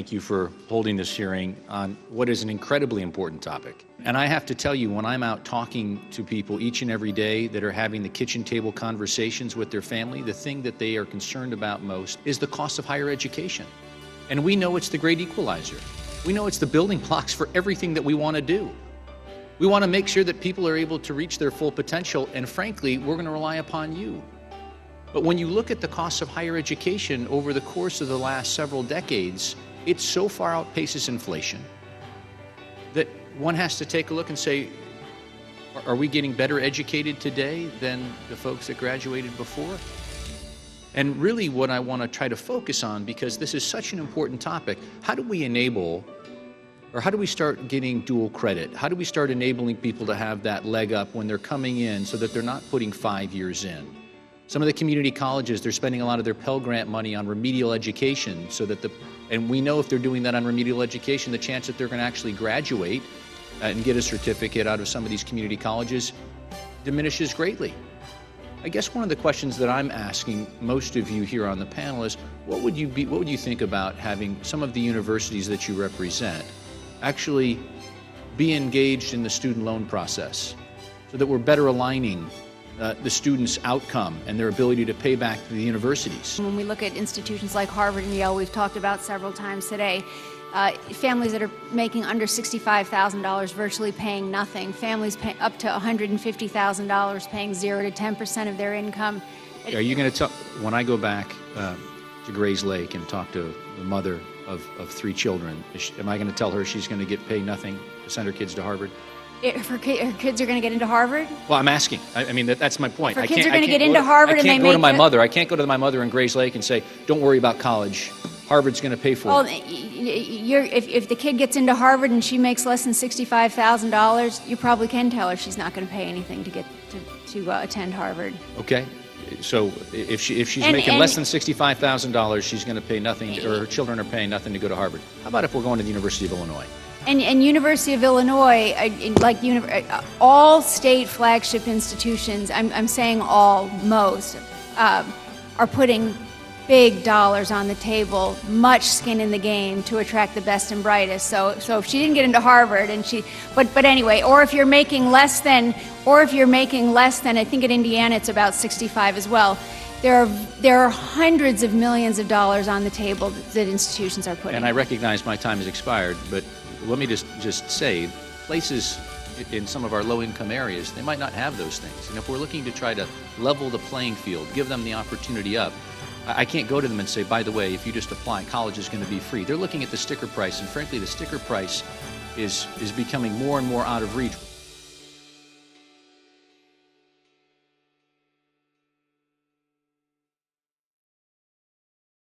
Thank you for holding this hearing on what is an incredibly important topic. And I have to tell you, when I'm out talking to people each and every day that are having the kitchen table conversations with their family, the thing that they are concerned about most is the cost of higher education. And we know it's the great equalizer. We know it's the building blocks for everything that we want to do. We want to make sure that people are able to reach their full potential, and frankly, we're going to rely upon you. But when you look at the cost of higher education over the course of the last several decades, it so far outpaces inflation that one has to take a look and say, are we getting better educated today than the folks that graduated before? And really what I want to try to focus on, because this is such an important topic, how do we enable, or how do we start getting dual credit? How do we start enabling people to have that leg up when they're coming in so that they're not putting 5 years in? Some of the community colleges, they're spending a lot of their Pell Grant money on remedial education so that and we know if they're doing that on remedial education, the chance that they're going to actually graduate and get a certificate out of some of these community colleges diminishes greatly. I guess one of the questions that I'm asking most of you here on the panel is, what would you think about having some of the universities that you represent actually be engaged in the student loan process so that we're better aligning the students' outcome and their ability to pay back to the universities? When we look at institutions like Harvard and Yale, we've talked about several times today, families that are making under $65,000 virtually paying nothing, families paying up to $150,000 paying 0 to 10% of their income. Are you going to tell, when I go back to Gray's Lake and talk to the mother of 3 children, am I going to tell her she's going to pay nothing to send her kids to Harvard? If her kids are going to get into Harvard? Well, I'm asking. I mean, that's my point. If her kids are going to get into Harvard and they go to my mother. I can't go to my mother in Gray's Lake and say, don't worry about college. Harvard's going to pay for it. If the kid gets into Harvard and she makes less than $65,000, you probably can tell her she's not going to pay anything to get to attend Harvard. Okay. So if she's making less than $65,000, she's going to pay nothing, or her children are paying nothing to go to Harvard. How about if we're going to the University of Illinois? And University of Illinois, all state flagship institutions, I'm saying all, most, are putting big dollars on the table, much skin in the game to attract the best and brightest. So if she didn't get into Harvard but anyway, or if you're making less than, I think at Indiana it's about 65 as well. There are hundreds of millions of dollars on the table that institutions are putting. And I recognize my time has expired, but let me just say, places in some of our low-income areas, they might not have those things. And if we're looking to try to level the playing field, give them the opportunity up, I can't go to them and say, by the way, if you just apply, college is going to be free. They're looking at the sticker price, and frankly, the sticker price is becoming more and more out of reach.